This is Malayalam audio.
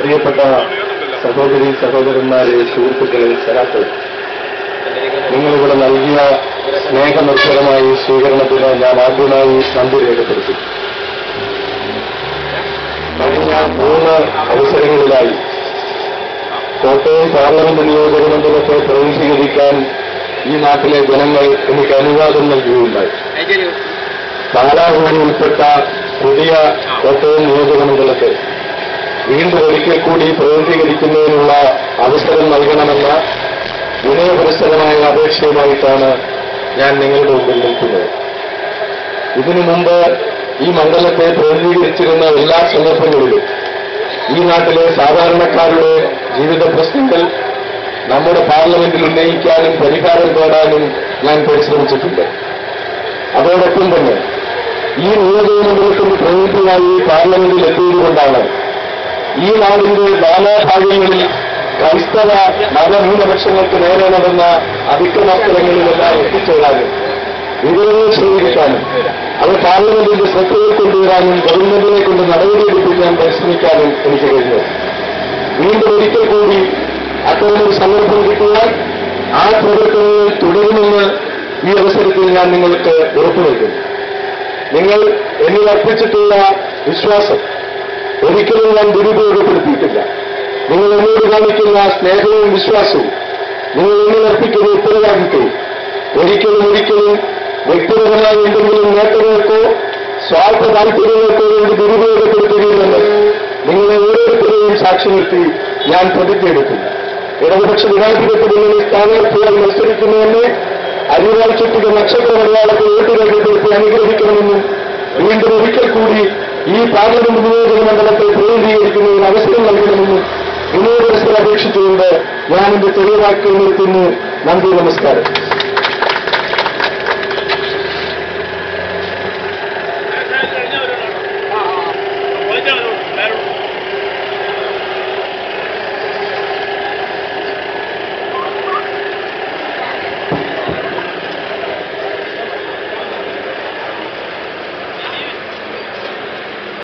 പ്രിയപ്പെട്ട സഹോദരി സഹോദരന്മാരെ, സുഹൃത്തുക്കളെ, സഹാക്കളെ, നിങ്ങളിവിടെ നൽകിയ സ്നേഹനിർഭരമായ സ്വീകരണത്തിന് ഞാൻ ആദ്യമായി നന്ദി രേഖപ്പെടുത്തി. കഴിഞ്ഞ 3 അവസരങ്ങളിലായി കോട്ടയം പാർലമെന്റ് നിയോജക മണ്ഡലത്തെ പ്രതിനിധീകരിക്കാൻ ഈ നാട്ടിലെ ജനങ്ങൾ എനിക്ക് അനുവാദം നൽകുകയുണ്ടായി. പാലാകൂടി ഉൾപ്പെട്ട പുതിയ കോട്ടയം നിയോജക മണ്ഡലത്തെ വീണ്ടും ഒരിക്കൽ കൂടി പ്രതിനിധീകരിക്കുന്നതിനുള്ള അവസരം നൽകണമെന്ന വിനയപുരസ്സരമായ അപേക്ഷയുമായിട്ടാണ് ഞാൻ നിങ്ങളുടെ മുമ്പിൽ നിൽക്കുന്നത്. ഇതിനു മുമ്പ് ഈ മണ്ഡലത്തെ പ്രതിനിധീകരിച്ചിരുന്ന എല്ലാ സന്ദർഭങ്ങളിലും ഈ നാട്ടിലെ സാധാരണക്കാരുടെ ജീവിത പ്രശ്നങ്ങൾ നമ്മുടെ പാർലമെന്റിൽ ഉന്നയിക്കാനും പരിഹാരം തേടാനും ഞാൻ പരിശ്രമിച്ചിട്ടുണ്ട്. അതോടൊപ്പം തന്നെ ഈ നിയോജകമണ്ഡലത്തിന്റെ പ്രതിനിധിയായി പാർലമെന്റിൽ എത്തിയതുകൊണ്ടാണ് ഈ നാടിന്റെ നാനാഭാഗങ്ങളിൽ ക്രൈസ്തവ മതന്യൂനപക്ഷങ്ങൾക്ക് നേരെ നടന്ന അതിക്രമസ്ഥലങ്ങളിലെല്ലാം എത്തിച്ചേരാനും വിവരങ്ങൾ ശേഖരിക്കാനും അത് പാർലമെന്റിന്റെ ശ്രദ്ധയിൽ കൊണ്ടുവരാനും ഗവൺമെന്റിനെ കൊണ്ട് നടപടിയെടുപ്പിക്കാൻ പരിശ്രമിക്കാനും എനിക്ക് കഴിഞ്ഞു. വീണ്ടും ഒരിക്കൽ കൂടി അത്തരമൊരു സന്ദർഭം കിട്ടിയാൽ ആ പ്രവർത്തനങ്ങൾ തുടരുമെന്ന് ഈ അവസരത്തിൽ ഞാൻ നിങ്ങൾക്ക് ഉറപ്പു നൽകുന്നു. നിങ്ങൾ എന്നിൽ അർപ്പിച്ചിട്ടുള്ള വിശ്വാസം ഒരിക്കലും ഞാൻ ദുരുപയോഗപ്പെടുത്തിയിട്ടില്ല. നിങ്ങൾ എന്നോട് കാണിക്കുന്ന സ്നേഹവും വിശ്വാസവും, നിങ്ങൾ എന്നിൽ അർപ്പിക്കുന്ന ഉത്തരവാദിത്വവും ഒരിക്കലും വ്യക്തിപരമായ എന്തെങ്കിലും നേട്ടങ്ങൾക്കോ സ്വാർത്ഥ താല്പര്യങ്ങൾക്കോ വേണ്ടി ദുരുപയോഗപ്പെടുത്തുകയില്ലെന്ന് നിങ്ങളെ ഓരോരുത്തരെയും സാക്ഷി നിർത്തി ഞാൻ പ്രതിജ്ഞയെടുക്കുന്നു. ഇടതുപക്ഷ ജനാധിപത്യ മുന്നണി സ്ഥാനാർത്ഥിയായി മത്സരിക്കുന്നതെന്ന് അരിവാൾ ചുറ്റിക നക്ഷത്ര മലയാളത്തിൽ വോട്ടുരേഖപ്പെടുത്തി അനുഗ്രഹിക്കണമെന്നും വീണ്ടും ഒരിക്കൽ കൂടി ഈ പാർലമെന്റ് നിയോജക മണ്ഡലത്തെ പ്രതിനിധീകരിക്കുന്നതിന് അവസരം നൽകണമെന്നും വിനോദത്തിൽ അപേക്ഷിച്ചുകൊണ്ട് ഞാൻ എന്റെ ചെറിയ വാക്കുകൾ നിർത്തുന്നു. നന്ദി, നമസ്കാരം.